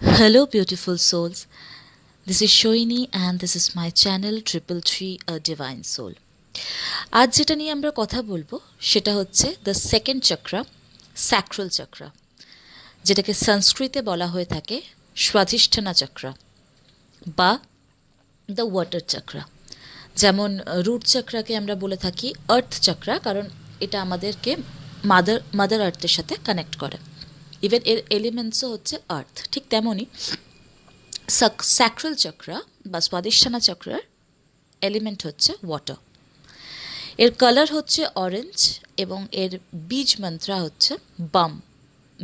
Hello, beautiful souls. This is Shoini, and this is my channel Triple Tree a Divine Soul. আজ যেটা নিয়ে আমরা কথা বলবো সেটা হচ্ছে the second chakra, sacral chakra, যেটাকে সংস্কৃতে বলা হয়ে থাকে স্বাধিষ্ঠানা চক্রা বা দ্য ওয়াটার চক্রা। যেমন রুট চক্রাকে আমরা বলে থাকি আর্থ চক্রা, কারণ এটা আমাদেরকে মাদার আর্থের সাথে কানেক্ট করে। ইভেন এর এলিমেন্টসও হচ্ছে আর্থ। ঠিক তেমনই স্যাক্রাল চক্রা বা স্বাদিষ্ঠানা চক্রার এলিমেন্ট হচ্ছে ওয়াটার। এর কালার হচ্ছে অরেঞ্জ এবং এর বীজ মন্ত্রা হচ্ছে বাম,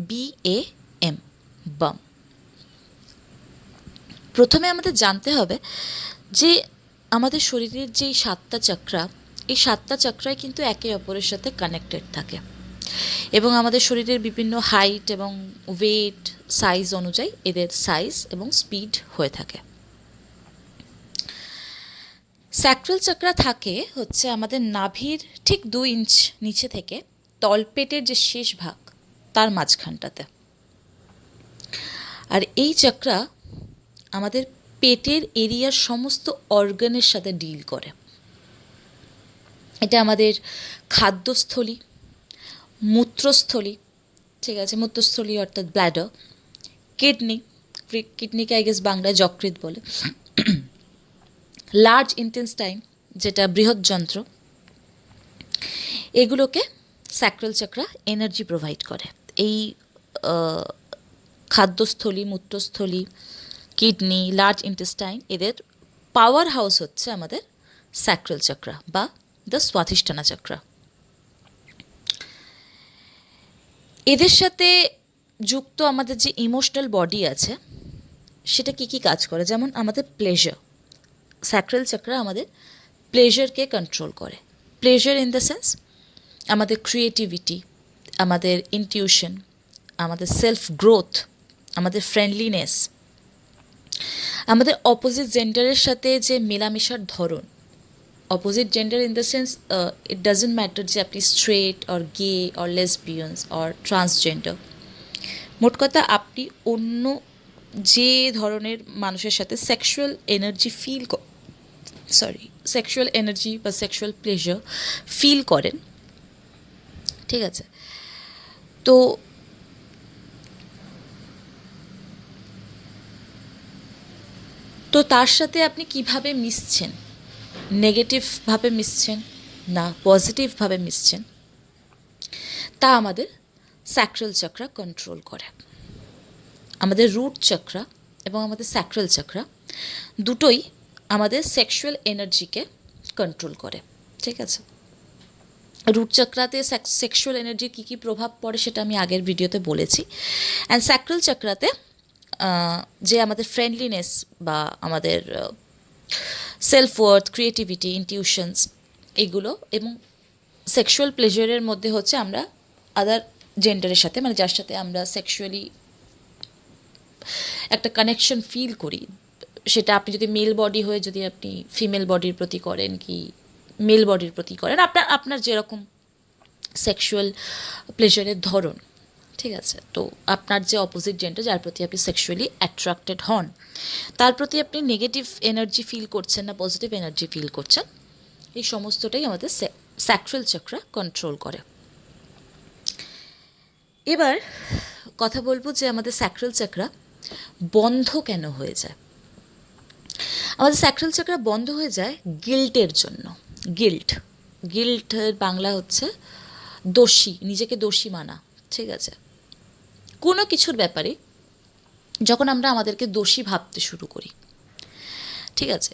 BAM, বাম। প্রথমে আমাদের জানতে হবে যে আমাদের শরীরের যেই সাতটা চক্রা, এই সাতটা চক্রাই কিন্তু একে অপরের সাথে কানেক্টেড থাকে এবং আমাদের শরীরের বিভিন্ন হাইট এবং ওয়েট সাইজ অনুযায়ী এদের সাইজ এবং স্পিড হয়ে থাকে। স্যাক্রাল চক্রা থাকে হচ্ছে আমাদের নাভির ঠিক 2 ইঞ্চ নিচে থেকে তলপেটের যে শেষ ভাগ তার মাঝখানটাতে। আর এই চক্রা আমাদের পেটের এরিয়ার সমস্ত অর্গানের সাথে ডিল করে। এটা আমাদের খাদ্যস্থলী, মূত্রস্থলী, ঠিক আছে, মূত্রস্থলী অর্থাৎ ব্ল্যাডার, কিডনিকে আই গেস বাংলায় যকৃৎ বলে, লার্জ ইন্টেস্টাইন যেটা বৃহৎ যন্ত্র, এগুলোকে স্যাক্রাল চক্রা এনার্জি প্রোভাইড করে। এই খাদ্যস্থলী, মূত্রস্থলী, কিডনি, লার্জ ইন্টেস্টাইন, এদের পাওয়ার হাউস হচ্ছে আমাদের স্যাক্রাল চক্রা বা দ্য স্বাধিষ্ঠানা চক্রা। এদের সাথে যুক্ত আমাদের যে ইমোশনাল বডি আছে সেটা কী কী কাজ করে, যেমন আমাদের প্লেজার। স্যাক্রাল চক্রা আমাদের প্লেজারকে কন্ট্রোল করে। প্লেজার ইন দ্য সেন্স আমাদের ক্রিয়েটিভিটি, আমাদের ইনটিউশন, আমাদের সেলফ গ্রোথ, আমাদের ফ্রেন্ডলিনেস, আমাদের অপোজিট জেন্ডারের সাথে যে মেলামেশার ধরন। Opposite gender in the sense it doesn't matter যে আপনি straight or gay or lesbians or transgender. মোট কথা আপনি অন্য যে ধরনের মানুষের সাথে সেক্সুয়াল এনার্জি সেক্সুয়াল এনার্জি বা সেক্সুয়াল প্লেজার ফিল করেন, ঠিক আছে, তো তার সাথে আপনি কিভাবে মিশছেন, নেগেটিভভাবে মিশছেন না পজিটিভভাবে মিশছেন, তা আমাদের স্যাক্রাল চক্রা কন্ট্রোল করে। আমাদের রুট চক্রা এবং আমাদের স্যাক্রাল চক্রা দুটোই আমাদের সেক্সুয়াল এনার্জিকে কন্ট্রোল করে, ঠিক আছে। রুট চক্রাতে সেক্সুয়াল এনার্জির কী কী প্রভাব পড়ে সেটা আমি আগের ভিডিওতে বলেছি। অ্যান্ড স্যাক্রাল চক্রাতে যে আমাদের ফ্রেন্ডলিনেস বা আমাদের সেলফ ওয়ার্থ, ক্রিয়েটিভিটি, ইনটিউশনস, এগুলো এবং সেক্সুয়াল প্লেজারের মধ্যে হচ্ছে আমরা আদার জেন্ডারের সাথে, মানে যার সাথে আমরা সেক্সুয়ালি একটা কানেকশন ফিল করি, সেটা আপনি যদি মেল বডি হয়ে যদি আপনি ফিমেল বডির প্রতি করেন কি মেল বডির প্রতি করেন, আপনার যেরকম সেক্সুয়াল প্লেজারের ধরন, ঠিক আছে, তো আপনার যে অপোজিট জেন্ডার যার প্রতি আপনি সেক্সুয়ালি অ্যাট্রাক্টেড হন, তার প্রতি আপনি নেগেটিভ এনার্জি ফিল করছেন না পজিটিভ এনার্জি ফিল করছেন, এই সমস্তটাই আমাদের স্যাক্রাল চক্রা কন্ট্রোল করে। এবার কথা বলবো যে আমাদের স্যাক্রাল চক্রা বন্ধ কেন হয়ে যায়। আমাদের স্যাক্রাল চক্রা বন্ধ হয়ে যায় গিল্টের জন্য। গিল্টের বাংলা হচ্ছে দোষী, নিজেকে দোষী মানা, ঠিক আছে। কোনো কিছুর ব্যাপারে যখন আমরা আমাদেরকে দোষী ভাবতে শুরু করি, ঠিক আছে,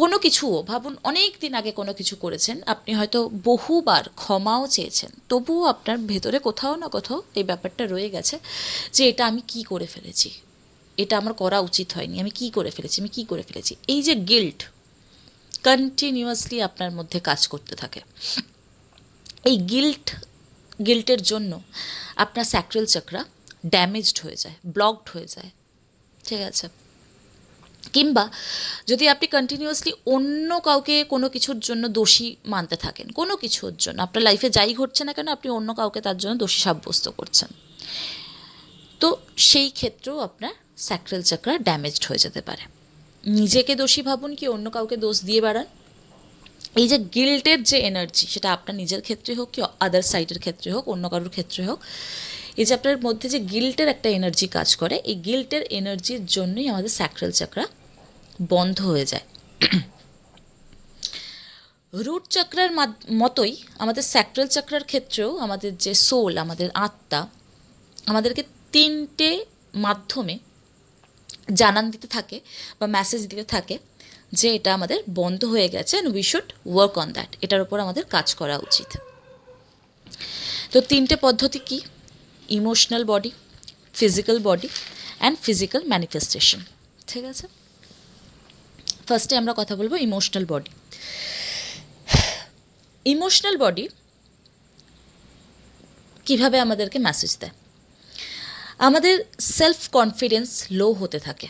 কোনো কিছুও ভাবুন, অনেক দিন আগে কোনো কিছু করেছেন, আপনি হয়তো বহুবার ক্ষমাও চেয়েছেন, তবুও আপনার ভেতরে কোথাও না কোথাও এই ব্যাপারটা রয়ে গেছে যে এটা আমি কি করে ফেলেছি, এটা আমার করা উচিত হয়নি, আমি কি করে ফেলেছি। এই যে গিল্ট কন্টিনিউয়াসলি আপনার মধ্যে কাজ করতে থাকে। এই গিল্টের জন্য আপনার স্যাক্রাল চক্রা ড্যামেজড হয়ে যায়, ব্লকড হয়ে যায়, ঠিক আছে। কিংবা যদি আপনি কন্টিনিউয়াসলি অন্য কাউকে কোনো কিছুর জন্য দোষী মানতে থাকেন, কোনো কিছুর জন্য আপনার লাইফে যাই ঘটছে না কেন আপনি অন্য কাউকে তার জন্য দোষী সাব্যস্ত করছেন, তো সেই ক্ষেত্রেও আপনার স্যাক্রাল চাকরা ড্যামেজড হয়ে যেতে পারে। নিজেকে দোষী ভাবুন কি অন্য কাউকে দোষ দিয়ে বেড়ান, এই যে গিল্টের যে এনার্জি, সেটা আপনার নিজের ক্ষেত্রে হোক কি আদার সাইডের ক্ষেত্রে হোক, অন্য কারোর ক্ষেত্রে হোক, এই যে আপনার মধ্যে যে গিল্টের একটা এনার্জি কাজ করে, এই গিল্টের এনার্জির জন্যই আমাদের স্যাক্রাল চাকরা বন্ধ হয়ে যায়। রুট চক্রার মতোই আমাদের স্যাক্রাল চক্রার ক্ষেত্রেও আমাদের যে সোল, আমাদের আত্মা আমাদেরকে 3টে মাধ্যমে জানান দিতে থাকে বা মেসেজ দিতে থাকে যে এটা আমাদের বন্ধ হয়ে গেছে and we should work on that, এটার উপর আমাদের কাজ করা উচিত। তো 3টে পদ্ধতি কি? Emotional body, physical body and physical manifestation. ঠিক আছে, ফার্স্টে আমরা কথা বলবো ইমোশনাল বডি। ইমোশনাল বডি কীভাবে আমাদেরকে মেসেজ দেয়? আমাদের সেলফ কনফিডেন্স লো হতে থাকে,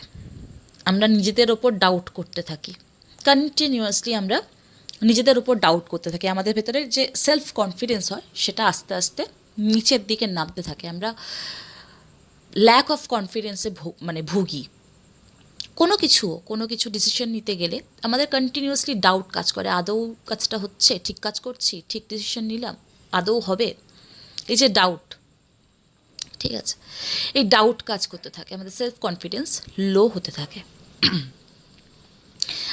আমরা নিজেদের ওপর ডাউট করতে থাকি, কন্টিনিউয়াসলি আমরা নিজেদের উপর ডাউট করতে থাকি, আমাদের ভেতরে যে সেলফ কনফিডেন্স হয় সেটা আস্তে আস্তে নিচের দিকে নামতে থাকে, আমরা ল্যাক অফ কনফিডেন্সে ভুগি। কোনো কিছু ডিসিশন নিতে গেলে আমাদের কন্টিনিউয়াসলি ডাউট কাজ করে, আদৌ কাজটা হচ্ছে, ঠিক কাজ করছি, ঠিক ডিসিশন নিলাম, আদৌ হবে, এই যে ডাউট। ঠিক আছে, এই ডাউট কাজ করতে থাকে, আমাদের সেলফ কনফিডেন্স লো হতে থাকে।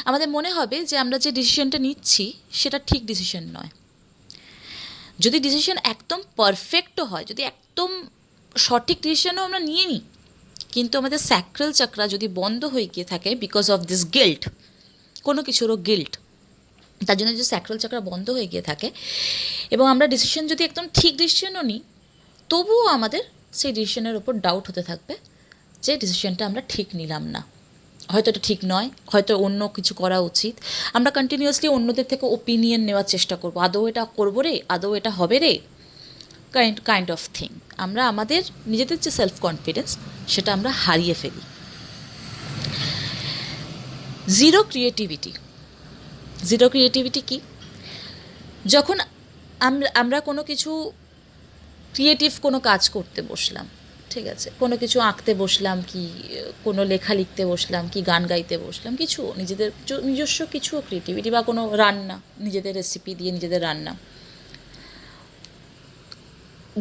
আমাদের মনে হবে যে আমরা যে ডিসিশনটা নিচ্ছি সেটা ঠিক ডিসিশন নয়। যদি ডিসিশন একদম পারফেক্টও হয়, যদি একদম সঠিক ডিসিশনও আমরা নিয়ে নিই, কিন্তু আমাদের স্যাক্রাল চাকরা যদি বন্ধ হয়ে গিয়ে থাকে বিকজ অফ দিস গিল্ট, কোনো কিছুরও গিল্ট, তার জন্য যদি স্যাক্রাল চাকরা বন্ধ হয়ে গিয়ে থাকে এবং আমরা ডিসিশন যদি একদম ঠিক ডিসিশনও নিই, তবুও আমাদের সেই ডিসিশনের ওপর ডাউট হতে থাকবে যে ডিসিশনটা আমরা ঠিক নিলাম না, হয়তো এটা ঠিক নয়, হয়তো অন্য কিছু করা উচিত। আমরা কন্টিনিউয়াসলি অন্যদের থেকে ওপিনিয়ন নেওয়ার চেষ্টা করবো, আদৌ এটা করবো রে, আদৌ এটা হবে রে, কাইন্ড অফ থিং। আমরা আমাদের নিজেদের যে সেলফ কনফিডেন্স সেটা আমরা হারিয়ে ফেলি। জিরো ক্রিয়েটিভিটি কি? যখন আমরা কোনো কিছু ক্রিয়েটিভ কোনো কাজ করতে বসলাম, ঠিক আছে, কোনো কিছু আঁকতে বসলাম, কি কোনো লেখা লিখতে বসলাম, কি গান গাইতে বসলাম, কিছু নিজস্ব কিছু ক্রিয়েটিভিটি, বা কোনো রান্না, নিজেদের রেসিপি দিয়ে নিজেদের রান্না,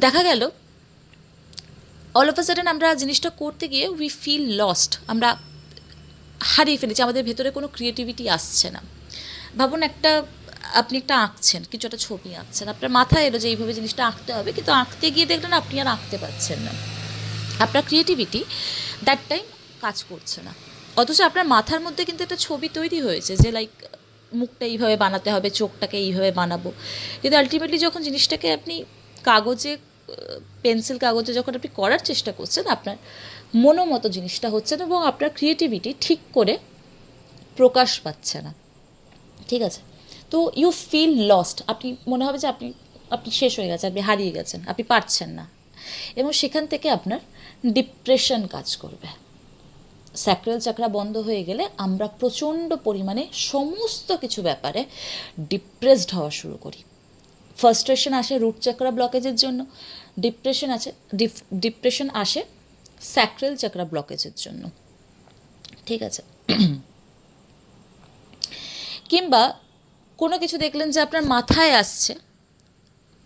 দেখা গেল অল অফ আ সাডেন আমরা জিনিসটা করতে গিয়ে উই ফিল লস্ট, আমরা হারিয়ে ফেলেছি, আমাদের ভেতরে কোনো ক্রিয়েটিভিটি আসছে না। ভাবুন আপনি একটা আঁকছেন, কিছু একটা ছবি আঁকছেন, আপনার মাথায় এলো যে এইভাবে জিনিসটা আঁকতে হবে, কিন্তু আঁকতে গিয়ে দেখলেন আপনি আর আঁকতে পারছেন না, আপনার ক্রিয়েটিভিটি দ্যাট টাইম কাজ করছে না। অথচ আপনার মাথার মধ্যে কিন্তু একটা ছবি তৈরি হয়েছে যে লাইক মুখটা এইভাবে বানাতে হবে, চোখটাকে এইভাবে বানাবো, কিন্তু আলটিমেটলি যখন জিনিসটাকে আপনি পেন্সিল কাগজে যখন আপনি করার চেষ্টা করছেন, আপনার মতো জিনিসটা হচ্ছে না এবং আপনার ক্রিয়েটিভিটি ঠিক করে প্রকাশ পাচ্ছে না। ঠিক আছে, তো ইউ ফিল লস্ট, আপনি মনে হবে যে আপনি শেষ হয়ে গেছে, আপনি হারিয়ে গেছেন, আপনি পারছেন না, এবং সেখান থেকে আপনার ডিপ্রেশন কাজ করবে। স্যাক্রাল চাকরা বন্ধ হয়ে গেলে আমরা প্রচণ্ড পরিমাণে সমস্ত কিছু ব্যাপারে ডিপ্রেসড হওয়া শুরু করি। ফার্স্ট্রেশন আসে রুট চাকরা ব্লকেজের জন্য, ডিপ্রেশন আসে স্যাক্রাল চাকরা ব্লকেজের জন্য। ঠিক আছে, কিংবা কোনো কিছু দেখলেন যে আপনার মাথায় আসছে,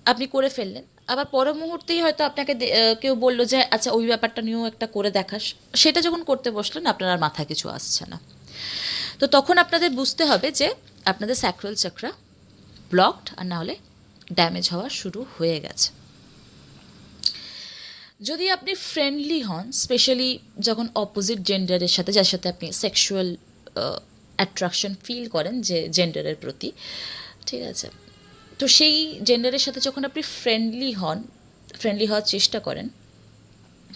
আপনি করে ফেললেন, আবার পর মুহূর্তেই হয়তো আপনাকে কেউ বললো যে আচ্ছা ওই ব্যাপারটা নিয়েও একটা করে দেখাস, সেটা যখন করতে বসলেন আপনার আর মাথায় কিছু আসছে না। তো তখন আপনাদের বুঝতে হবে যে আপনাদের স্যাক্রাল চাকরা ব্লকড, আর না হলে ড্যামেজ হওয়া শুরু হয়ে গেছে। যদি আপনি ফ্রেন্ডলি হন, স্পেশালি যখন অপোজিট জেন্ডারের সাথে, যার সাথে আপনি সেক্সুয়াল অ্যাট্রাকশন ফিল করেন যে জেন্ডারের প্রতি, ঠিক আছে, তো সেই জেন্ডারের সাথে যখন আপনি ফ্রেন্ডলি হওয়ার চেষ্টা করেন,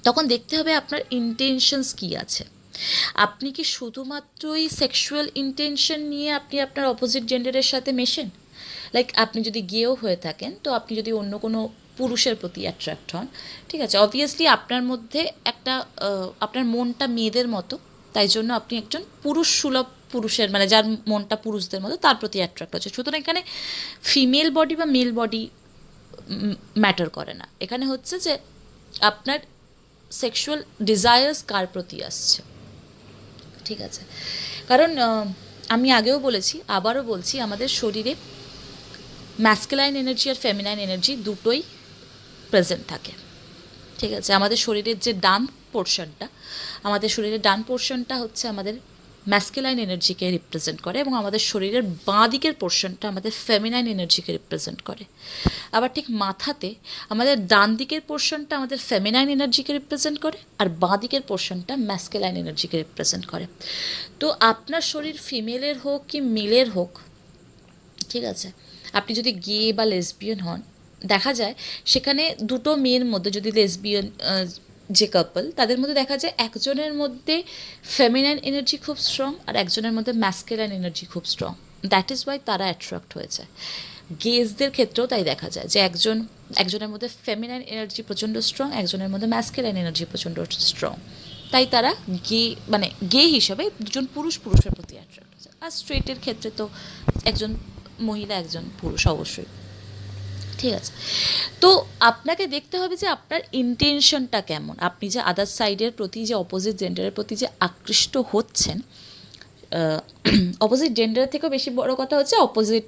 তখন দেখতে হবে আপনার ইন্টেনশনস কী আছে। আপনি কি শুধুমাত্রই সেক্সুয়াল ইন্টেনশন নিয়ে আপনি আপনার অপোজিট জেন্ডারের সাথে মেশেন? লাইক আপনি যদি গেও হয়ে থাকেন, তো আপনি যদি অন্য কোনো পুরুষের প্রতি অ্যাট্রাক্ট হন, ঠিক আছে, অবভিয়াসলি আপনার মধ্যে আপনার মনটা মেয়েদের মতো, তাই জন্য আপনি একজন পুরুষ সুলভ পুরুষের, যার মনটা পুরুষদের মতো, তার প্রতি অ্যাট্রাক্ট হচ্ছে। সুতরাং এখানে ফিমেল বডি বা মেল বডি ম্যাটার করে না, এখানে হচ্ছে যে আপনার সেক্সুয়াল ডিজায়ার্স কার প্রতি আসছে, ঠিক আছে? কারণ আমি আগেও বলেছি, আবারও বলছি, আমাদের শরীরে ম্যাসকুলাইন এনার্জি আর ফেমিনাইন এনার্জি দুটোই প্রেজেন্ট থাকে, ঠিক আছে? আমাদের শরীরের যে ডান পোর্শনটা, আমাদের শরীরের ডান পোর্শনটা হচ্ছে আমাদের ম্যাসকুলাইন এনার্জিকে রিপ্রেজেন্ট করে, এবং আমাদের শরীরের বাঁ দিকের পোর্শনটা আমাদের ফেমিনাইন এনার্জিকে রিপ্রেজেন্ট করে। আবার ঠিক মাথাতে আমাদের ডান দিকের পোর্শনটা আমাদের ফেমিনাইন এনার্জিকে রিপ্রেজেন্ট করে, আর বাঁ দিকের পোর্শনটা ম্যাসকুলাইন এনার্জিকে রিপ্রেজেন্ট করে। তো আপনার শরীর ফিমেলের হোক কি মেলের হোক, ঠিক আছে, আপনি যদি গে বা লেসবিয়ান হন, দেখা যায় সেখানে দুটো মেয়ের মধ্যে, যদি লেসবিয়ান যে কাপল, তাদের মধ্যে দেখা যায় একজনের মধ্যে ফেমিনাইন এনার্জি খুব স্ট্রং আর একজনের মধ্যে ম্যাসকুলাইন এনার্জি খুব স্ট্রং। দ্যাট ইজ ওয়াই তারা অ্যাট্রাক্ট হয়েছে। গেজদের ক্ষেত্রেও তাই দেখা যায় যে একজনের মধ্যে ফেমিনাইন এনার্জি প্রচণ্ড স্ট্রং, একজনের মধ্যে ম্যাসকুলাইন এনার্জি প্রচণ্ড স্ট্রং, তাই তারা গে হিসাবে দুজন পুরুষের প্রতি অ্যাট্রাক্ট হয়েছে। আর স্ট্রেটের ক্ষেত্রে তো একজন মহিলা একজন পুরুষ অবশ্যই, ঠিক আছে? তো আপনাকে দেখতে হবে যে আপনার ইন্টেনশনটা কেমন, আপনি যে আদার সাইডের প্রতি, যে অপোজিট জেন্ডারের প্রতি যে আকৃষ্ট হচ্ছেন, অপোজিট জেন্ডারের থেকেও বেশি বড় কথা হচ্ছে অপোজিট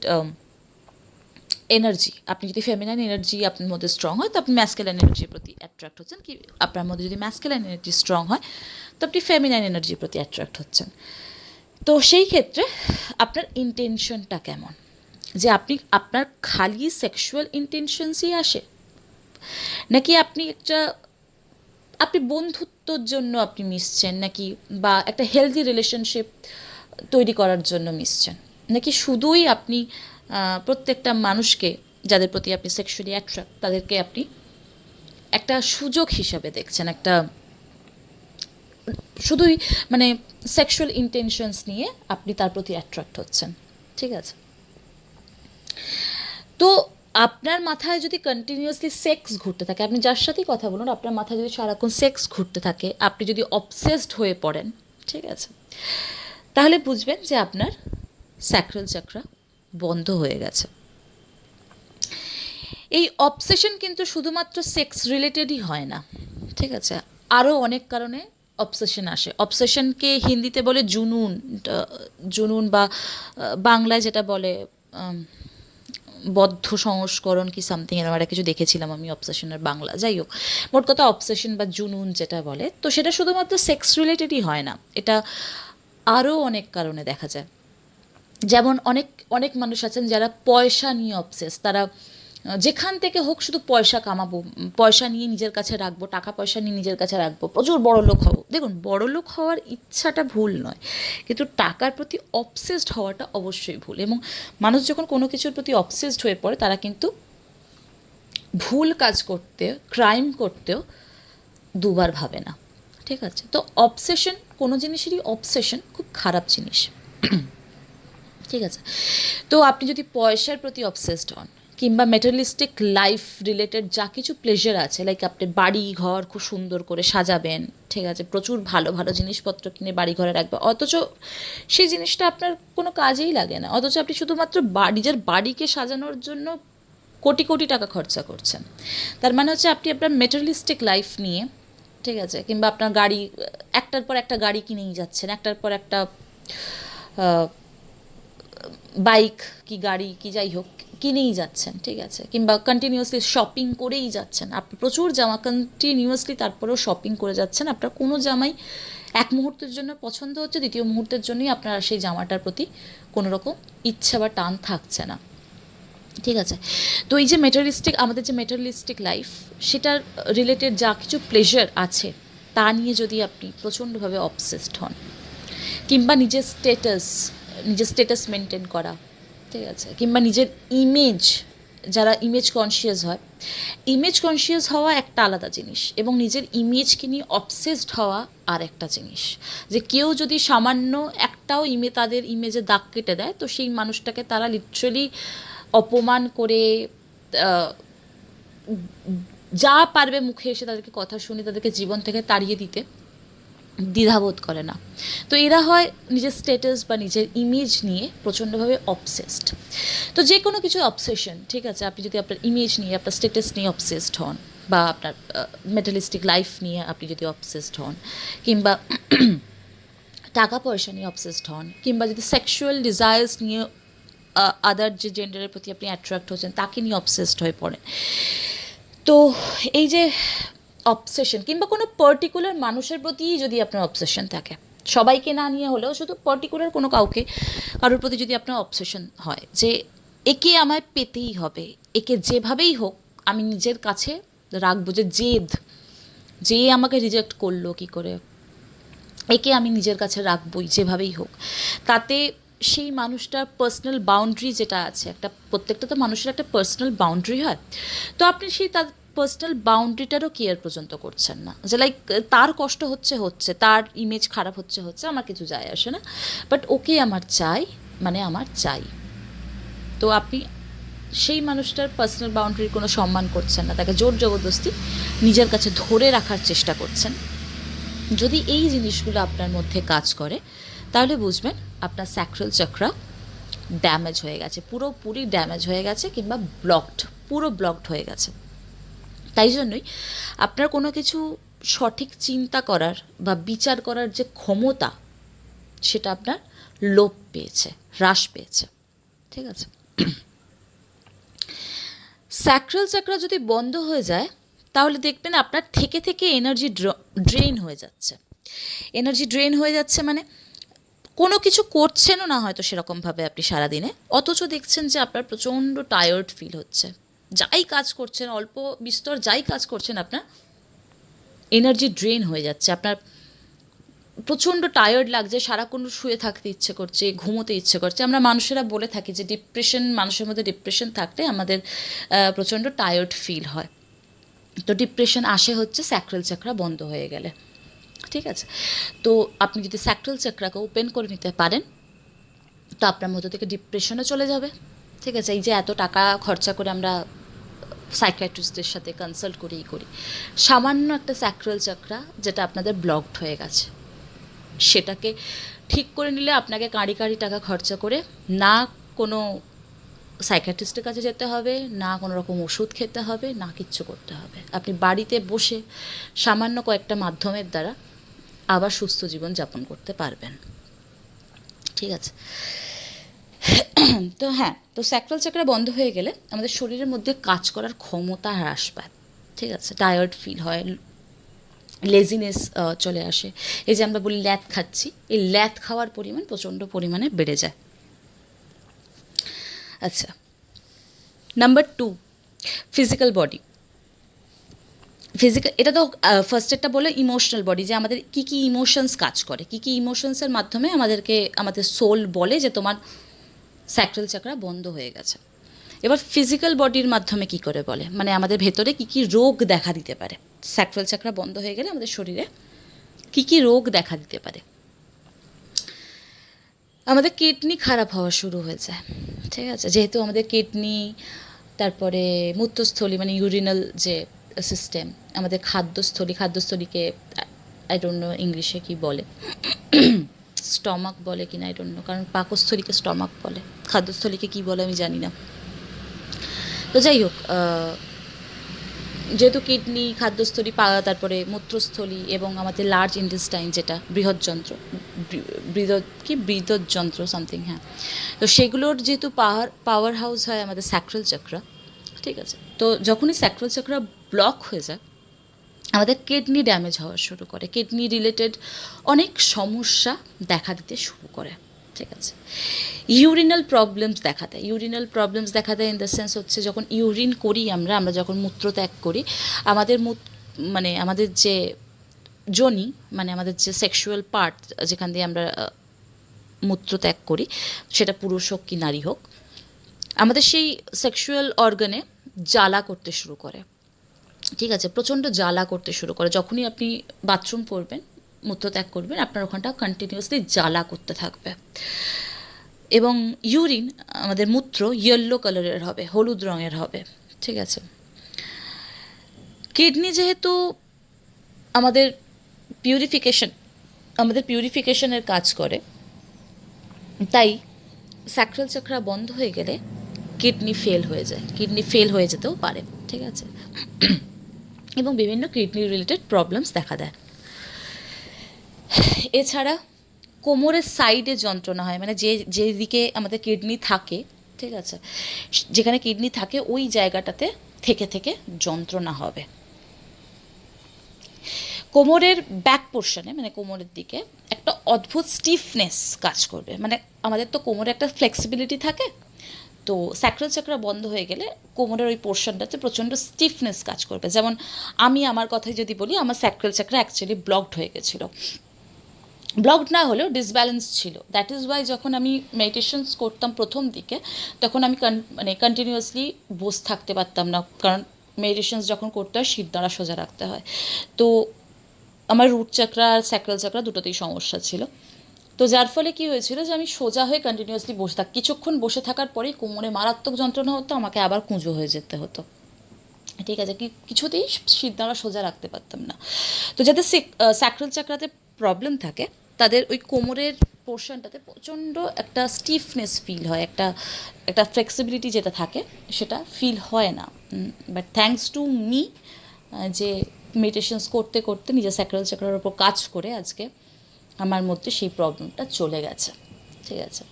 এনার্জি। আপনি যদি ফেমিনাইন এনার্জি আপনার মধ্যে স্ট্রং হয়, তো আপনি ম্যাসকুলাইন এনার্জির প্রতি অ্যাট্রাক্ট হচ্ছেন, কি আপনার মধ্যে যদি ম্যাসকুলাইন এনার্জি স্ট্রং হয়, তো আপনি ফেমিনাইন এনার্জির প্রতি অ্যাট্রাক্ট হচ্ছেন। তো সেই ক্ষেত্রে আপনার ইন্টেনশনটা কেমন, যে আপনার খালি সেক্সুয়াল ইন্টেনশনসই আসে, নাকি আপনি বন্ধুত্বর জন্য আপনি মিশছেন, নাকি বা একটা হেলদি রিলেশনশিপ তৈরি করার জন্য মিশছেন, নাকি শুধুই আপনি প্রত্যেকটা মানুষকে যাদের প্রতি আপনি সেক্সুয়ালি অ্যাট্রাক্ট, তাদেরকে আপনি একটা সুযোগ হিসাবে দেখছেন, একটা শুধুই মানে সেক্সুয়াল ইন্টেনশনস নিয়ে আপনি তার প্রতি অ্যাট্রাক্ট হচ্ছেন, ঠিক আছে? তো আপনার মাথায় যদি কন্টিনিউয়াসলি সেক্স ঘুরতে থাকে, আপনি যার সাথেই কথা বলুন, আপনার মাথায় যদি সারাক্ষণ সেক্স ঘুরতে থাকে, আপনি যদি অবসেসড হয়ে পড়েন, ঠিক আছে, তাহলে বুঝবেন যে আপনার স্যাক্রাল চাকরা বন্ধ হয়ে গেছে। এই অবসেশন কিন্তু শুধুমাত্র সেক্স রিলেটেডই হয় না, ঠিক আছে? আরও অনেক কারণে অবসেশন আসে। অবসেশনকে হিন্দিতে বলে জুনুন, জুনুন বা বাংলায় যেটা বলে বদ্ধ সংস্করণ কি সামথিং, এরকম একটা কিছু দেখেছিলাম আমি অবসেশনের বাংলা। যাই হোক, মোট কথা অবসেশন বা জুনুন যেটা বলে, তো সেটা শুধুমাত্র সেক্স রিলেটেডই হয় না, এটা আরও অনেক কারণে দেখা যায়। যেমন অনেক অনেক মানুষ আছেন যারা পয়সা নিয়ে অবসেস, তারা যেখান থেকে হোক শুধু পয়সা কামাবো, পয়সা নিয়ে নিজের কাছে রাখবো, টাকা পয়সা নিয়ে নিজের কাছে রাখবো, প্রচুর বড়লোক হবো। দেখুন, বড়লোক হওয়ার ইচ্ছাটা ভুল নয়, কিন্তু টাকার প্রতি অবসেসড হওয়াটা অবশ্যই ভুল। এবং মানুষ যখন কোনো কিছুর প্রতি অবসেসড হয়ে পড়ে, তারা কিন্তু ভুল কাজ করতে, ক্রাইম করতেও দুবার ভাবে না, ঠিক আছে? তো অবসেশন, কোনো জিনিসেরই অবসেশন খুব খারাপ জিনিস, ঠিক আছে? তো আপনি যদি পয়সার প্রতি অবসেসড হন, কিংবা মেটেরিয়ালিস্টিক লাইফ রিলেটেড যা কিছু প্লেজার আছে, লাইক আপনি বাড়ি ঘর খুব সুন্দর করে সাজাবেন, ঠিক আছে, প্রচুর ভালো ভালো জিনিসপত্র কিনে বাড়ি ঘরে রাখবেন, অথচ সেই জিনিসটা আপনার কোনো কাজেই লাগে না, অথচ আপনি শুধুমাত্র নিজের বাড়িকে সাজানোর জন্য কোটি কোটি টাকা খরচা করছেন। তার মানে হচ্ছে আপনি আপনার মেটেরিয়ালিস্টিক লাইফ নিয়ে, ঠিক আছে, কিংবা আপনার গাড়ি, একটার পর একটা গাড়ি কিনেই যাচ্ছেন, একটার পর একটা বাইক কি গাড়ি কি যাই হোক কিনেই যাচ্ছেন, ঠিক আছে, কিংবা কন্টিনিউয়াসলি শপিং করেই যাচ্ছেন, আপনি প্রচুর জামা কন্টিনিউয়াসলি তারপরেও শপিং করে যাচ্ছেন, আপনার কোনো জামাই এক মুহূর্তের জন্য পছন্দ হচ্ছে, দ্বিতীয় মুহূর্তের জন্যই আপনার সেই জামাটার প্রতি কোনো রকম ইচ্ছা বা টান থাকছে না, ঠিক আছে? তো এই যে আমাদের যে মেটেরিয়ালিস্টিক লাইফ, সেটার রিলেটেড যা কিছু প্লেজার আছে, তা নিয়ে যদি আপনি প্রচণ্ডভাবে অবসেসড হন, কিংবা নিজের স্টেটাস মেনটেন করা, ঠিক আছে, কিংবা নিজের ইমেজ, যারা ইমেজ কনসিয়াস হয়, ইমেজ কনসিয়াস হওয়া একটা আলাদা জিনিস, এবং নিজের ইমেজকে নিয়ে অবসেসড হওয়া আর একটা জিনিস। যে কেউ যদি সামান্য একটাও তাদের ইমেজে দাগ কেটে দেয়, তো সেই মানুষটাকে তারা লিটারেলি অপমান করে, যা পারবে মুখে এসে তাদেরকে কথা শুনে তাদেরকে জীবন থেকে তাড়িয়ে দিতে দ্বিধাবোধ করে না। তো এরা হয় নিজের স্ট্যাটাস বা নিজের ইমেজ নিয়ে প্রচণ্ডভাবে অবসেসড। তো যে কোনো কিছু অবসেশন, ঠিক আছে, আপনি যদি আপনার ইমেজ নিয়ে, আপনার স্ট্যাটাস নিয়ে অবসেসড হন, বা আপনার মেটালিস্টিক লাইফ নিয়ে আপনি যদি অবসেসড হন, কিংবা টাকা পয়সা নিয়ে অবসেসড হন, কিংবা যদি সেক্সুয়াল ডিজায়ার্স নিয়ে আদার যে জেন্ডারের প্রতি আপনি অ্যাট্রাক্ট হচ্ছেন তাকে নিয়ে অবসেসড হয়ে পড়েন, তো এই যে অবসেশন, কিংবা কোনো পার্টিকুলার মানুষের প্রতিই যদি আপনার অবসেশন থাকে, সবাইকে না নিয়ে হলেও শুধু পার্টিকুলার কোনো কারোর প্রতি যদি আপনার অবসেশন হয় যে একে আমায় পেতেই হবে, একে যেভাবেই হোক আমি নিজের কাছে রাখবো, যে জেদ, যে আমাকে রিজেক্ট করলো কী করে, একে আমি নিজের কাছে রাখবই যেভাবেই হোক, তাতে সেই মানুষটার পার্সোনাল বাউন্ডারি যেটা আছে, একটা প্রত্যেকটা তো মানুষের একটা পার্সোনাল বাউন্ডারি হয়, তো আপনি সেই তার পার্সোনাল বাউন্ডারিটারও কেয়ার পর্যন্ত করছেন না, যে লাইক তার কষ্ট হচ্ছে, তার ইমেজ খারাপ হচ্ছে, আমার কিছু যায় আসে না, বাট ওকে আমার চাই, মানে আমার চাই। তো আপনি সেই মানুষটার পার্সোনাল বাউন্ডারির কোনো সম্মান করছেন না, তাকে জোর জবরদস্তি নিজের কাছে ধরে রাখার চেষ্টা করছেন। যদি এই জিনিসগুলো আপনার মধ্যে কাজ করে তাহলে বুঝবেন আপনার স্যাক্রাল চক্রা ড্যামেজ হয়ে গেছে, পুরোপুরি ড্যামেজ হয়ে গেছে, কিংবা পুরো ব্লকড হয়ে গেছে। তাই জন্যই আপনার কোনো কিছু সঠিক চিন্তা করার বা বিচার করার যে ক্ষমতা, সেটা আপনার লোপ পেয়েছে, হ্রাস পেয়েছে, ঠিক আছে। স্যাক্রাল চক্র যদি বন্ধ হয়ে যায় তাহলে দেখবেন আপনার থেকে থেকে এনার্জি ড্রেন হয়ে যাচ্ছে। এনার্জি ড্রেন হয়ে যাচ্ছে মানে কোনো কিছু করছেনও না হয়তো সেরকমভাবে আপনি সারাদিনে, অথচ দেখছেন যে আপনার প্রচণ্ড টায়ার্ড ফিল হচ্ছে, যাই কাজ করছেন, অল্প বিস্তর যাই কাজ করছেন, আপনার এনার্জি ড্রেন হয়ে যাচ্ছে, আপনার প্রচণ্ড টায়ার্ড লাগছে, সারাক্ষণ শুয়ে থাকতে ইচ্ছে করছে, ঘুমোতে ইচ্ছে করছে। আমরা মানুষেরা বলে থাকি যে মানুষের মধ্যে ডিপ্রেশন থাকলে আমাদের প্রচণ্ড টায়ার্ড ফিল হয়, তো ডিপ্রেশন আসে হচ্ছে স্যাক্রাল চক্র বন্ধ হয়ে গেলে, ঠিক আছে। তো আপনি যদি স্যাক্রাল চক্রকে ওপেন করে নিতে পারেন তো আপনার মধ্যে থেকে ডিপ্রেশনও চলে যাবে, ঠিক আছে। এই যে এত টাকা খরচা করে আমরা সাইকিয়াট্রিস্টদের সাথে কনসাল্ট করি, সামান্য একটা স্যাক্রাল চক্র যেটা আপনাদের ব্লকড হয়ে গেছে, সেটাকে ঠিক করে নিলে আপনাকে কাঁড়ি টাকা খরচা করে না কোনো সাইকিয়াট্রিস্টের কাছে যেতে হবে, না কোনো রকম ওষুধ খেতে হবে, না কিচ্ছু করতে হবে। আপনি বাড়িতে বসে সামান্য কয়েকটা মাধ্যমের দ্বারা আবার সুস্থ জীবন যাপন করতে পারবেন, ঠিক আছে। তো হ্যাঁ, তো স্যাক্রাল চক্র বন্ধ হয়ে গেলে আমাদের শরীরের মধ্যে কাজ করার ক্ষমতা হ্রাস পায়, ঠিক আছে। টায়ার্ড ফিল হয়, লেজিনেস চলে আসে। এই যে আমরা বলি ল্যাদ খাচ্ছি, এই ল্যাদ খাওয়ার পরিমাণ প্রচণ্ড পরিমাণে বেড়ে যায়। আচ্ছা, নাম্বার 2, ফিজিক্যাল বডি। এটা তো ফার্স্টেরটা বলে ইমোশনাল বডি, যে আমাদের কী কী ইমোশনস কাজ করে, কী কী ইমোশনসের মাধ্যমে আমাদের সোল বলে যে তোমার স্যাক্রাল চক্র বন্ধ হয়ে গেছে। এবার ফিজিক্যাল বডির মাধ্যমে কি করে বলে, মানে আমাদের ভেতরে কী কী রোগ দেখা দিতে পারে, স্যাক্রাল চক্র বন্ধ হয়ে গেলে আমাদের শরীরে কী কী রোগ দেখা দিতে পারে। আমাদের কিডনি খারাপ হওয়া শুরু হয়ে যায়, ঠিক আছে। যেহেতু আমাদের কিডনি, তারপরে মূত্রস্থলী মানে ইউরিনাল যে সিস্টেম, আমাদের খাদ্যস্থলীকে আই ডোন্ট নো ইংলিশে কী বলে, স্টমাক বলে কিনা আই ডোন্ট নো, কারণ পাকস্থলীকে স্টমাক বলে, খাদ্যস্থলীকে কী বলে আমি জানি না। তো যাই হোক, যেহেতু কিডনি, খাদ্যস্থলী, তারপরে মূত্রস্থলী এবং আমাদের লার্জ ইন্টেস্টাইন যেটা বৃহৎযন্ত্র সামথিং, হ্যাঁ, তো সেগুলোর যেহেতু পাওয়ার হাউস হয় আমাদের স্যাক্রাল চক্র, ঠিক আছে। তো যখনই স্যাক্রাল চক্র ব্লক হয়ে যায় আমাদের কিডনি ড্যামেজ হওয়া শুরু করে, কিডনি রিলেটেড অনেক সমস্যা দেখা দিতে শুরু করে, ঠিক আছে। ইউরিনাল প্রবলেমস দেখা দেয় ইন দ্য সেন্স হচ্ছে যখন ইউরিন করি আমরা যখন মূত্রত্যাগ করি, আমাদের যে যোনি, মানে আমাদের যে সেক্সুয়াল পার্ট যেখান দিয়ে আমরা মূত্রত্যাগ করি, সেটা পুরুষ হোক কি নারী হোক, আমাদের সেই সেক্সুয়াল অর্গানে জ্বালা করতে শুরু করে, ঠিক আছে। প্রচণ্ড জ্বালা করতে শুরু করে, যখনই আপনি বাথরুম করবেন, মূত্রত্যাগ করবেন, আপনার ওখানটা কন্টিনিউয়াসলি জ্বালা করতে থাকবে। এবং ইউরিন, আমাদের মূত্র ইয়েলো কালারের হবে, হলুদ রঙের হবে, ঠিক আছে। কিডনি যেহেতু আমাদের পিউরিফিকেশনের কাজ করে, তাই স্যাক্রাল চক্র বন্ধ হয়ে গেলে কিডনি ফেল হয়ে যেতেও পারে, ঠিক আছে। এবং বিভিন্ন কিডনি রিলেটেড প্রবলেমস দেখা দেয়। এছাড়া কোমরের সাইডে যন্ত্রণা হয়, মানে যেদিকে আমাদের কিডনি থাকে, ঠিক আছে, যেখানে কিডনি থাকে ওই জায়গাটাতে থেকে থেকে যন্ত্রণা হবে। কোমরের ব্যাক পোর্শনে, মানে কোমরের দিকে একটা অদ্ভুত স্টিফনেস কাজ করবে। মানে আমাদের তো কোমরে একটা ফ্লেক্সিবিলিটি থাকে, তো স্যাক্রাল চাকরা বন্ধ হয়ে গেলে কোমরের ওই পোর্শনটাতে প্রচণ্ড স্টিফনেস কাজ করবে। যেমন আমি আমার কথাই যদি বলি, আমার স্যাক্রাল চাকরা অ্যাকচুয়ালি ব্লকড হয়ে গেছিলো। ব্লকড না হলেও ডিসব্যালেন্স ছিল। দ্যাট ইজ ওয়াই যখন আমি মেডিটেশনস করতাম প্রথম দিকে, তখন আমি মানে কন্টিনিউয়াসলি বসে থাকতে পারতাম না, কারণ মেডিটেশনস যখন করতে হয় শির দ্বারা সোজা রাখতে হয়। তো আমার রুট চাকরা আর স্যাক্রাল চাকরা দুটোতেই সমস্যা ছিল। তো যার ফলে কী হয়েছিল যে আমি সোজা হয়ে কন্টিনিউয়াসলি বসে কিছুক্ষণ বসে থাকার পরেই কোমরে মারাত্মক যন্ত্রণা হতো, আমাকে আবার কুঁজো হয়ে যেতে হতো। ঠিক আছে, কিছুতেই শির দ্বারা সোজা রাখতে পারতাম না। তো যাদের স্যাক্রাল চাকরাতে প্রবলেম থাকে তাদের ওই কোমরের পোর্শনটাতে প্রচণ্ড একটা স্টিফনেস ফিল হয়, একটা একটা ফ্লেক্সিবিলিটি যেটা থাকে সেটা ফিল হয় না। বাট থ্যাঙ্কস টু মি, যে মেডিটেশনস করতে করতে নিজের স্যাক্রাল চাকরার ওপর কাজ করে আজকে আমার মধ্যে সেই প্রবলেমটা চলে গেছে। ঠিক আছে,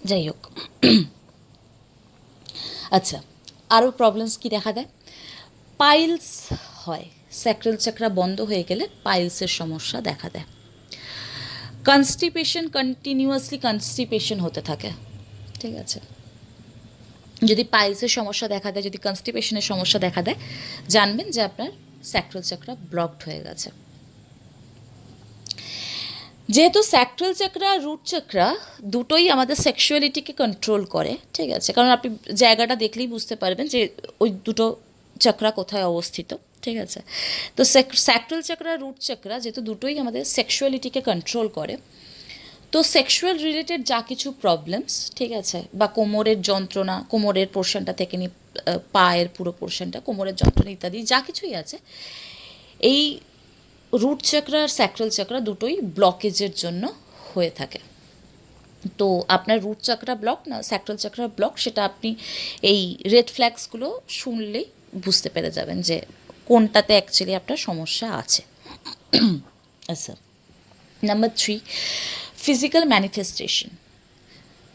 যাই হোক। আচ্ছা, আরও প্রবলেমস কি দেখা দেয়? পাইলস হয়। স্যাক্রাল চাকরা বন্ধ হয়ে গেলে পাইলসের সমস্যা দেখা দেয়। কনস্টিপেশন, কন্টিনিউয়াসলি কনস্টিপেশন হতে থাকে। ঠিক আছে, যদি পাইলসের সমস্যা দেখা দেয়, যদি কনস্টিপেশনের সমস্যা দেখা দেয়, জানবেন যে আপনার স্যাক্রাল চাকরা ব্লকড হয়ে গেছে। যেহেতু স্যাক্রাল চাকরা রুট চাকরা দুটোই আমাদের সেক্সুয়ালিটিকে কন্ট্রোল করে, ঠিক আছে, কারণ আপনি জায়গাটা দেখলেই বুঝতে পারবেন যে ওই দুটো চাকরা কোথায় অবস্থিত। ঠিক আছে, তো স্যাক্রাল চাকরা রুট চাকরা যেহেতু দুটোই আমাদের সেক্সুয়ালিটিকে কন্ট্রোল করে, তো সেক্সুয়াল রিলেটেড যা কিছু প্রবলেমস, ঠিক আছে, বা কোমরের যন্ত্রণা, কোমরের পোর্শনটা থেকে পায়ের পুরো পোর্শনটা, কোমরের যন্ত্রণা ইত্যাদি যা কিছুই আছে, এই রুট চাকরা আর স্যাক্রাল চাকরা দুটোই ব্লকেজের জন্য হয়ে থাকে। তো আপনার রুট চাকরা ব্লক না স্যাক্রাল চাকরা ব্লক, সেটা আপনি এই রেড ফ্ল্যাগসগুলো শুনলেই বুঝতে পেরে যাবেন যে কোনটাতে অ্যাকচুয়ালি আপনার সমস্যা আছে। আচ্ছা, নাম্বার 3, ফিজিক্যাল ম্যানিফেস্টেশন।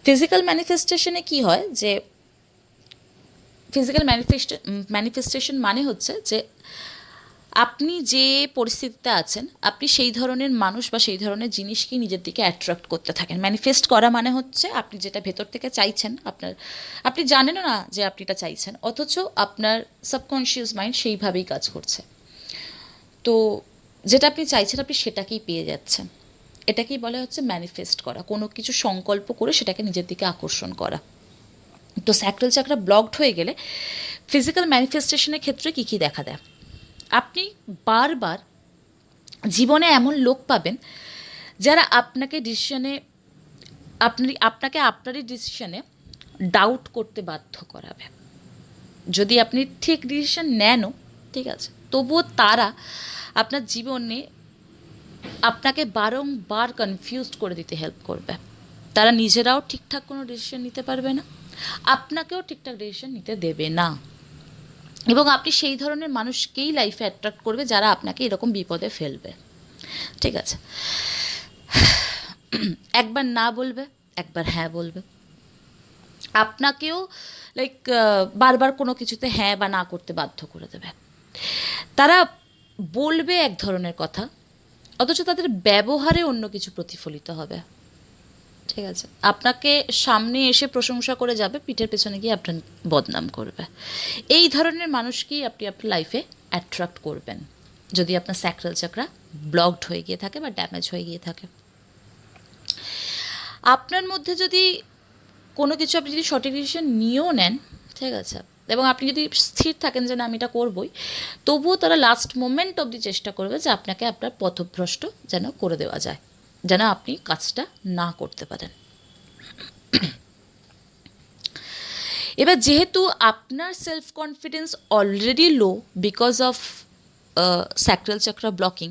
ফিজিক্যাল ম্যানিফেস্টেশনে কী হয় যে ফিজিক্যাল ম্যানিফেস্টেশন মানে হচ্ছে যে আপনি যে পরিস্থিতিতে আছেন, আপনি সেই ধরনের মানুষ বা সেই ধরনের জিনিসকেই নিজের দিকে অ্যাট্রাক্ট করতে থাকেন। ম্যানিফেস্ট করা মানে হচ্ছে আপনি যেটা ভেতর থেকে চাইছেন, আপনি জানেনও না যে আপনি এটা চাইছেন, অথচ আপনার সাবকনশিয়াস মাইন্ড সেইভাবেই কাজ করছে। তো যেটা আপনি চাইছেন আপনি সেটাকেই পেয়ে যাচ্ছেন। এটাকেই বলা হচ্ছে ম্যানিফেস্ট করা, কোনো কিছু সংকল্প করে সেটাকে নিজের দিকে আকর্ষণ করা। তো স্যাক্রাল চাকরা ব্লকড হয়ে গেলে ফিজিক্যাল ম্যানিফেস্টেশনের ক্ষেত্রে কী কী দেখা দেয়? আপনি বারবার জীবনে এমন লোক পাবেন যারা আপনাকে আপনারই ডিসিশনে ডাউট করতে বাধ্য করাবে। যদি আপনি ঠিক ডিসিশন নেনও, ঠিক আছে, তবুও তারা আপনার জীবনে আপনাকে বারংবার কনফিউজড করে দিতে হেল্প করবে। তারা নিজেরাও ঠিকঠাক কোনো ডিসিশন নিতে পারবে না, আপনাকেও ঠিকঠাক ডিসিশন নিতে দেবে না, এবং আপনি সেই ধরনের মানুষকেই লাইফে অ্যাট্রাক্ট করবে যারা আপনাকে এরকম বিপদে ফেলবে। ঠিক আছে, একবার না বলবে, একবার হ্যাঁ বলবে, আপনাকেও বারবার কোনো কিছুতে হ্যাঁ বা না করতে বাধ্য করে দেবে। তারা বলবে এক ধরনের কথা, অথচ তাদের ব্যবহারে অন্য কিছু প্রতিফলিত হবে। ঠিক আছে, আপনাকে সামনে এসে প্রশংসা করে যাবে, পিঠের পেছনে গিয়ে আপনার বদনাম করবে। এই ধরনের মানুষকেই আপনি আপনার লাইফে অ্যাট্রাক্ট করবেন যদি আপনার স্যাক্রাল চাকরা ব্লকড হয়ে গিয়ে থাকে বা ড্যামেজ হয়ে গিয়ে থাকে। আপনার মধ্যে যদি কোনো কিছু আপনি যদি সঠিক ডিসিশন নিয়েও নেন, ঠিক আছে, এবং আপনি যদি স্থির থাকেন যে না আমি এটা করবই, তবুও তারা লাস্ট মোমেন্ট অবধি চেষ্টা করবে যে আপনাকে আপনার পথভ্রষ্ট যেন করে দেওয়া যায়, যেন আপনি কাজটা না করতে পারেন। এবার যেহেতু আপনার self confidence already low because of sacral চাকরা blocking,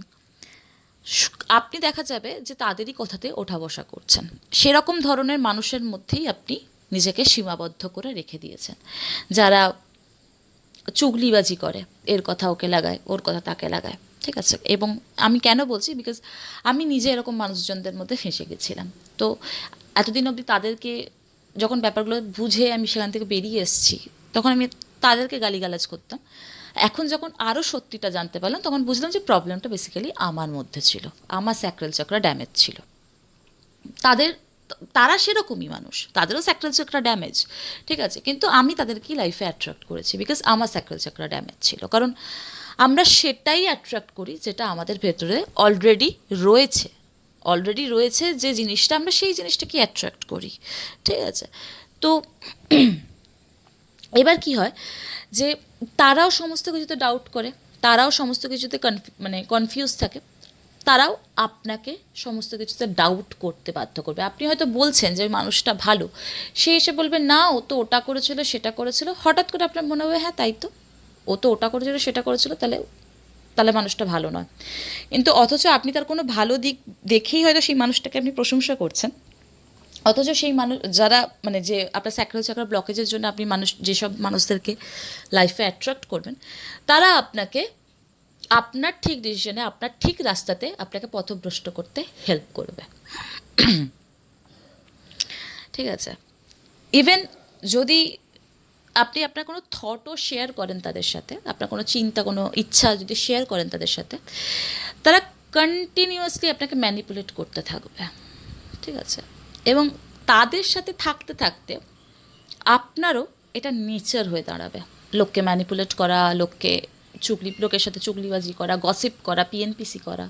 আপনি দেখা যাবে যে তাদেরই কথাতে ওঠা বসা করছেন। সেরকম ধরনের মানুষের মধ্যেই আপনি নিজেকে সীমাবদ্ধ করে রেখে দিয়েছেন, যারা চুগলিবাজি করে, এর কথা ওকে লাগায়, ওর কথা তাকে লাগায়, ঠিক আছে। এবং আমি কেন বলছি, বিকজ আমি নিজে এরকম মানুষজনদের মধ্যে ফেঁসে গেছিলাম। তো এতদিন অবধি তাদেরকে যখন ব্যাপারগুলো বুঝে আমি সেখান থেকে বেরিয়ে এসেছি, তখন আমি তাদেরকে গালিগালাজ করতাম। এখন যখন আরও সত্যিটা জানতে পারলাম, তখন বুঝলাম যে প্রবলেমটা বেসিক্যালি আমার মধ্যে ছিল, আমার স্যাক্রাল চক্র ড্যামেজ ছিল। তাদের, তারা সেরকমই মানুষ, তাদেরও স্যাক্রাল চক্র ড্যামেজ, ঠিক আছে, কিন্তু আমি তাদেরকে লাইফে অ্যাট্রাক্ট করেছি বিকজ আমার স্যাক্রাল চক্র ড্যামেজ ছিল। কারণ আমরা সেটাই অ্যাট্রাক্ট করি যেটা আমাদের ভেতরে অলরেডি রয়েছে যে জিনিসটা, আমরা সেই জিনিসটাকে অ্যাট্রাক্ট করি, ঠিক আছে। তো এবার কি হয় যে তারাও সমস্ত কিছুতে ডাউট করে, তারাও সমস্ত কিছুতে কনফিউজ থাকে, তারাও আপনাকে সমস্ত কিছুতে ডাউট করতে বাধ্য করবে। আপনি হয়তো বলছেন যে মানুষটা ভালো, সে এসে বলবে না ও তো ওটা করেছিল সেটা করেছিল, হঠাৎ করে আপনার মনে হবে হ্যাঁ তাই তো, ও তো ওটা করেছিল সেটা করেছিল, তাহলে তাহলে মানুষটা ভালো নয়। কিন্তু অথচ আপনি তার কোনো ভালো দিক দেখেই হয়তো সেই মানুষটাকে আপনি প্রশংসা করছেন, অথচ সেই মানুষ যারা যে আপনার স্যাক্রাল চক্র ব্লকেজের জন্য আপনি যেসব মানুষদেরকে লাইফে অ্যাট্রাক্ট করবেন, তারা আপনাকে আপনার ঠিক ডিসিশনে, আপনার ঠিক রাস্তাতে আপনাকে পথভ্রষ্ট করতে হেল্প করবে, ঠিক আছে। ইভেন যদি আপনি আপনার কোনো থটও শেয়ার করেন তাদের সাথে, আপনার কোনো চিন্তা, কোনো ইচ্ছা যদি শেয়ার করেন তাদের সাথে, তারা কন্টিনিউয়াসলি আপনাকে ম্যানিপুলেট করতে থাকবে, ঠিক আছে। এবং তাদের সাথে থাকতে থাকতে আপনারও এটা নেচার হয়ে দাঁড়াবে, লোককে ম্যানিপুলেট করা, লোকের সাথে চুগলিবাজি করা, গসিপ করা, পিএনপিসি করা,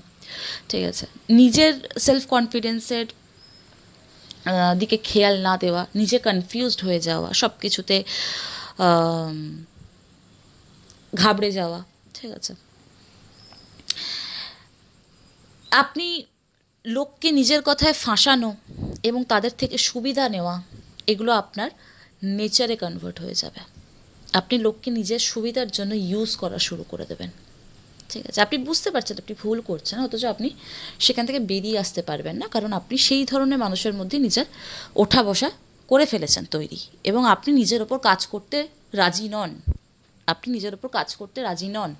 ঠিক আছে। নিজের সেলফ কনফিডেন্সের দিকে খেয়াল না দেওয়া, নিজে কনফিউজড হয়ে যাওয়া, সব কিছুতে ঘাবড়ে যাওয়া, ঠিক আছে। আপনি লোককে নিজের কথায় ফাঁসানো এবং তাদের থেকে সুবিধা নেওয়া, এগুলো আপনার নেচারে কনভার্ট হয়ে যাবে। আপনি লোককে নিজের সুবিধার জন্য ইউজ করা শুরু করে দেবেন, ঠিক আছে। আপনি বুঝতে পারছেন আপনি ভুল করছেন, অথচ আপনি সেখান থেকে বেরিয়ে আসতে পারবেন না, কারণ আপনি সেই ধরনের মানুষের মধ্যে নিজের ওঠা বসা করে ফেলেছেন তৈরি, এবং আপনি নিজের ওপর কাজ করতে রাজি নন,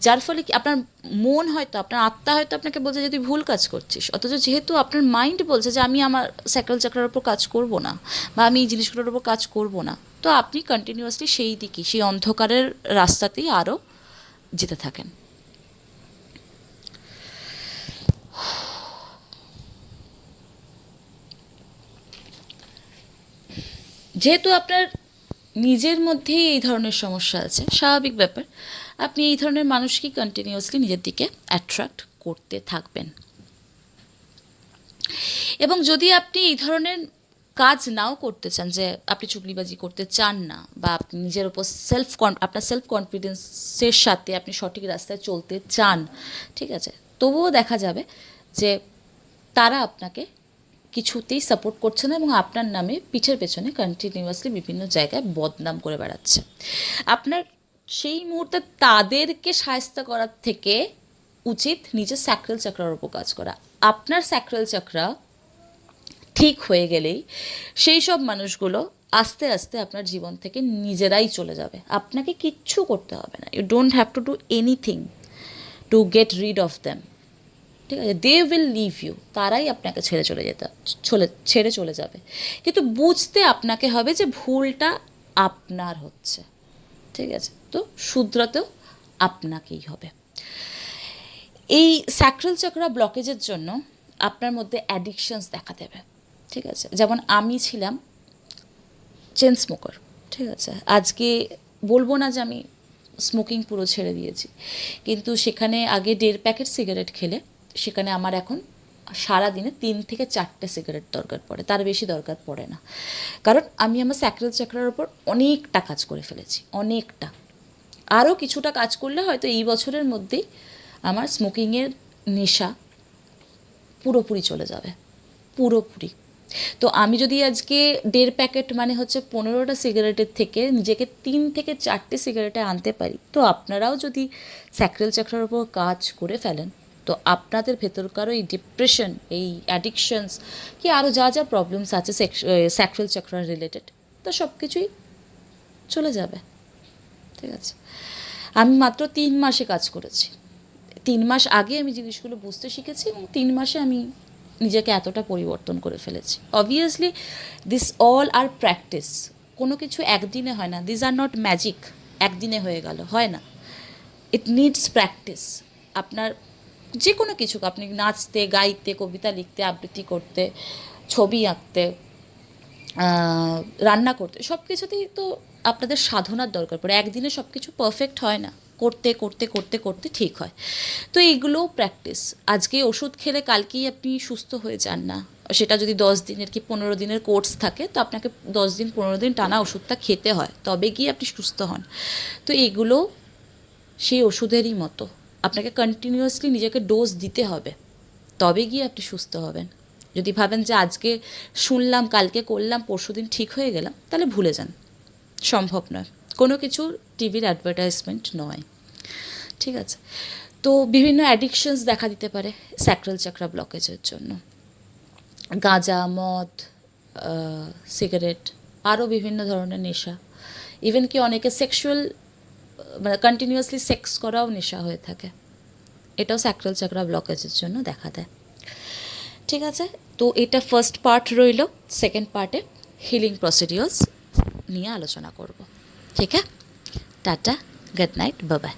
যার ফলে কি আপনার মন হয়তো, আপনার আত্মা হয়তো আপনাকে বলছে যে তুই ভুল কাজ করছিস, অথচ যেহেতু আপনার মাইন্ড বলছে যে আমি আমার স্যাক্রাল চক্রের ওপর কাজ করব না, বা আমি এই জিনিসগুলোর ওপর কাজ করব না, তো আপনি কন্টিনিউয়াসলি সেই দিকে, সেই অন্ধকারের রাস্তাতেই আরও যেতে থাকেন। যেহেতু আপনার নিজের মধ্যেই এই ধরনের সমস্যা আছে, স্বাভাবিক ব্যাপার, আপনি এই ধরনের মানুষকেই কন্টিনিউয়াসলি নিজের দিকে অ্যাট্রাক্ট করতে থাকবেন। এবং যদি আপনি এই ধরনের কাজ নাও করতে চান, যে আপনি চুগলিবাজি করতে চান না, বা আপনি নিজের ওপর আপনার সেলফ কনফিডেন্সের সাথে আপনি সঠিক রাস্তায় চলতে চান, ঠিক আছে, তবুও দেখা যাবে যে তারা আপনাকে কিছুতেই সাপোর্ট করছে না, এবং আপনার নামে পিঠের পেছনে কন্টিনিউয়াসলি বিভিন্ন জায়গায় বদনাম করে বেড়াচ্ছে। আপনার সেই মুহূর্তে তাদেরকে সাহায্য করার থেকে উচিত নিজের স্যাক্রাল চক্রের উপর কাজ করা। আপনার স্যাক্রাল চক্র ঠিক হয়ে গেলেই সেই সব মানুষগুলো আস্তে আস্তে আপনার জীবন থেকে নিজেরাই চলে যাবে, আপনাকে কিচ্ছু করতে হবে না। You don't have to do anything to get rid of them, ঠিক আছে। দে উইল লিভ ইউ, তারাই আপনাকে ছেড়ে চলে যাবে, কিন্তু বুঝতে আপনাকে হবে যে ভুলটা আপনার হচ্ছে, ঠিক আছে, তো শুধরাতেও আপনাকেই হবে। এই স্যাক্রাল চক্র ব্লকেজের জন্য আপনার মধ্যে অ্যাডিকশনস দেখা দেবে, ঠিক আছে। যেমন আমি ছিলাম চেন স্মোকার, ঠিক আছে। আজকে বলবো না যে আমি স্মোকিং পুরো ছেড়ে দিয়েছি, কিন্তু সেখানে আগে 1.5 প্যাকেট সিগারেট খেলে সেখানে আমার এখন সারাদিনে 3 থেকে 4টে সিগারেট দরকার পড়ে, তার বেশি দরকার পড়ে না, কারণ আমি আমার স্যাক্রাল চক্রের ওপর অনেকটা কাজ করে ফেলেছি, অনেকটা। আরও কিছুটা কাজ করলে হয়তো এই বছরের মধ্যেই আমার স্মোকিংয়ের নেশা পুরোপুরি চলে যাবে, পুরোপুরি। তো আমি যদি আজকে 1.5 প্যাকেট হচ্ছে 15টা সিগারেটের থেকে নিজেকে 3 থেকে 4টে সিগারেটে আনতে পারি, তো আপনারাও যদি স্যাক্রাল চক্রের উপর কাজ করে ফেলেন, তো আপনাদের ভেতরকারও এই ডিপ্রেশন, এই অ্যাডিকশনস, কি আরও যা যা প্রবলেমস আছে স্যাক্রাল চক্র রিলেটেড, তো সব কিছুই চলে যাবে, ঠিক আছে, আমি মাত্র 3 মাসে কাজ করেছি। 3 মাস আগে আমি জিনিসগুলো বুঝতে শিখেছি এবং 3 মাসে আমি নিজেকে এতটা পরিবর্তন করে ফেলেছি। Obviously this all are practice, কোনো কিছু একদিনে হয় না, দিস আর নট ম্যাজিক, একদিনে হয়ে গেল, হয় না। It needs practice. আপনার যে কোনো কিছু, আপনি নাচতে, গাইতে, কবিতা লিখতে, আবৃত্তি করতে, ছবি আঁকতে, রান্না করতে, সব কিছুতেই তো আপনাদের সাধনার দরকার পড়ে। একদিনে সব কিছু পারফেক্ট হয় না, করতে করতে করতে করতে ঠিক হয়। তো এইগুলোও প্র্যাকটিস। আজকে ওষুধ খেলে কালকেই আপনি সুস্থ হয়ে যান না। সেটা যদি 10 দিনের কি 15 দিনের কোর্স থাকে, তো আপনাকে 10 দিন 15 দিন টানা ওষুধটা খেতে হয়, তবে গিয়ে আপনি সুস্থ হন। তো এগুলো সেই ওষুধেরই মতো, আপনাকে কন্টিনিউয়াসলি নিজেকে ডোজ দিতে হবে, তবে গিয়ে আপনি সুস্থ হবেন। যদি ভাবেন যে আজকে শুনলাম, কালকে করলাম, পরশুদিন ঠিক হয়ে গেলাম, তাহলে ভুলে যান, সম্ভব নয়। কোনো কিছু টিভির অ্যাডভার্টাইজমেন্ট নয়, ঠিক আছে? তো বিভিন্ন অ্যাডিকশনস দেখা দিতে পারে স্যাক্রাল চাকরা ব্লকেজের জন্য। গাঁজা, মদ, সিগারেট, আরও বিভিন্ন ধরনের নেশা, ইভেন কি অনেকে সেক্সুয়াল, মানে কন্টিনিউয়াসলি সেক্স করাও নেশা হয়ে থাকে, এটাও স্যাক্রাল চাকরা ব্লকেজের জন্য দেখা দেয়, ঠিক আছে? তো এটা ফার্স্ট পার্ট রইল। সেকেন্ড পার্টে হিলিং প্রসিডিওর্স নিয়ে আলোচনা করব, ঠিক আছে? Tata, good night, bye bye.